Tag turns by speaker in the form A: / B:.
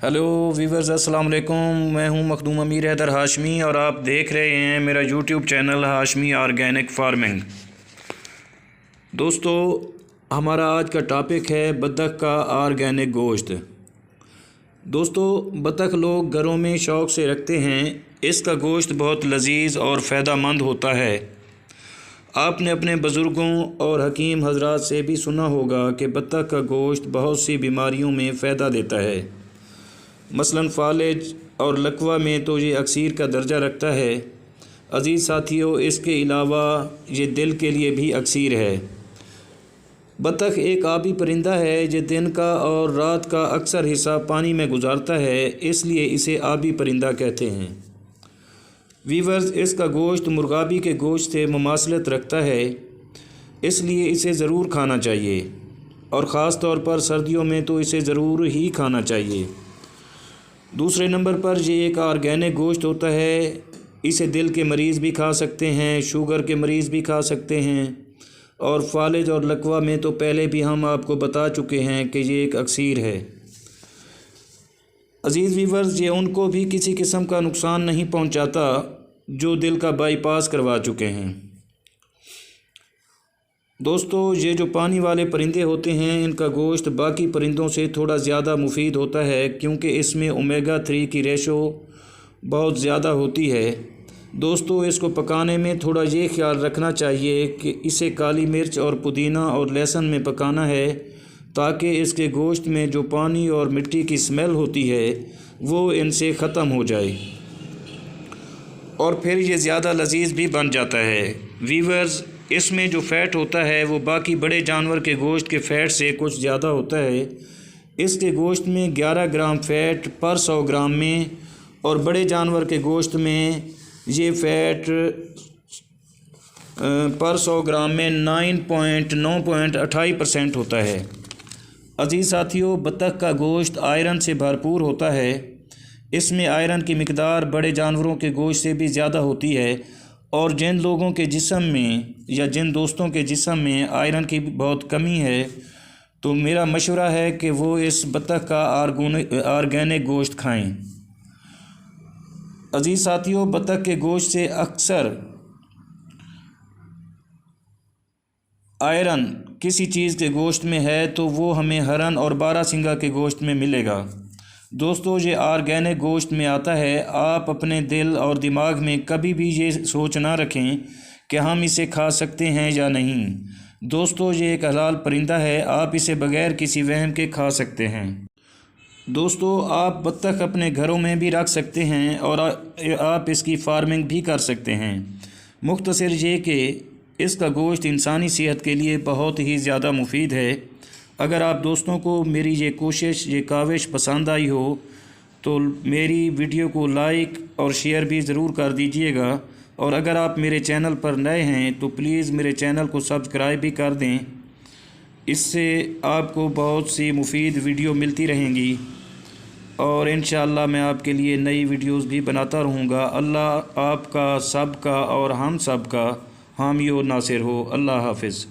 A: Hello viewers, अस्सलाम वालेकुम। मैं हूं मखदूम अमीर हैदर हाशमी और आप देख रहे हैं मेरा YouTube channel Hashmi organic farming. दोस्तों, हमारा आज का टॉपिक है बतख का ऑर्गेनिक गोश्त। दोस्तों, बतख लोग घरों में शौक़ से रखते हैं। इसका गोश्त बहुत लजीज और फ़ायदेमंद होता है। आपने अपने बुज़ुर्गों और हकीम हजरात से भी सुना होगा कि बतख का गोश्त बहुत सी बीमारियों में फ़ायदा देता है। मसलन फालिज और लकवा में तो ये अक्सीर का दर्जा रखता है। अज़ीज़ साथियों, इसके अलावा ये दिल के लिए भी अक्सीर है। बतख एक आबी परिंदा है जो दिन का और रात का अक्सर हिस्सा पानी में गुजारता है, इसलिए इसे आबी परिंदा कहते हैं। वीवर्स, इसका गोश्त मुर्गाबी के गोश्त से मुमासलत रखता है, इसलिए इसे ज़रूर खाना चाहिए और ख़ास तौर पर सर्दियों में तो इसे ज़रूर ही खाना चाहिए। दूसरे नंबर पर ये एक ऑर्गेनिक गोश्त होता है। इसे दिल के मरीज़ भी खा सकते हैं, शुगर के मरीज़ भी खा सकते हैं, और फालिज और लकवा में तो पहले भी हम आपको बता चुके हैं कि ये एक अक्सीर है। अज़ीज़ वीवर्स, ये उनको भी किसी किस्म का नुकसान नहीं पहुंचाता जो दिल का बाईपास करवा चुके हैं। दोस्तों, ये जो पानी वाले परिंदे होते हैं, इनका गोश्त बाकी परिंदों से थोड़ा ज़्यादा मुफीद होता है क्योंकि इसमें ओमेगा 3 की रेशो बहुत ज़्यादा होती है। दोस्तों, इसको पकाने में थोड़ा ये ख्याल रखना चाहिए कि इसे काली मिर्च और पुदीना और लहसुन में पकाना है ताकि इसके गोश्त में जो पानी और मिट्टी की स्मेल होती है वो इनसे ख़त्म हो जाए और फिर ये ज़्यादा लजीज भी बन जाता है। वीवर्स, इसमें जो फ़ैट होता है वो बाकी बड़े जानवर के गोश्त के फ़ैट से कुछ ज़्यादा होता है। इसके गोश्त में 11 ग्राम फ़ैट पर 100 ग्राम में, और बड़े जानवर के गोश्त में ये फ़ैट पर 100 ग्राम में 9.28% होता है। अज़ीज़ साथियों, बतख का गोश्त आयरन से भरपूर होता है। इसमें आयरन की मिकदार बड़े जानवरों के गोश्त से भी ज़्यादा होती है, और जिन लोगों के जिस्म में या जिन दोस्तों के जिस्म में आयरन की बहुत कमी है तो मेरा मशवरा है कि वो इस बतख का ऑर्गेनिक गोश्त खाएं। अज़ीज़ साथियों, बतख के गोश्त से अक्सर आयरन किसी चीज़ के गोश्त में है तो वो हमें हरन और बारहसिंगा के गोश्त में मिलेगा। दोस्तों, ये ऑर्गेनिक गोश्त में आता है। आप अपने दिल और दिमाग में कभी भी ये सोच ना रखें कि हम इसे खा सकते हैं या नहीं। दोस्तों, ये एक हलाल परिंदा है, आप इसे बग़ैर किसी वहम के खा सकते हैं। दोस्तों, आप बतख अपने घरों में भी रख सकते हैं और आप इसकी फार्मिंग भी कर सकते हैं। मुख्तसर ये कि इसका गोश्त इंसानी सेहत के लिए बहुत ही ज़्यादा मुफीद है। अगर आप दोस्तों को मेरी ये कोशिश, ये काविश पसंद आई हो तो मेरी वीडियो को लाइक और शेयर भी ज़रूर कर दीजिएगा, और अगर आप मेरे चैनल पर नए हैं तो प्लीज़ मेरे चैनल को सब्सक्राइब भी कर दें। इससे आपको बहुत सी मुफीद वीडियो मिलती रहेंगी और इंशाअल्लाह मैं आपके लिए नई वीडियोस भी बनाता रहूँगा। अल्लाह आपका, सबका और हम सब का हामी और नासिर हो। अल्लाह हाफ़िज़।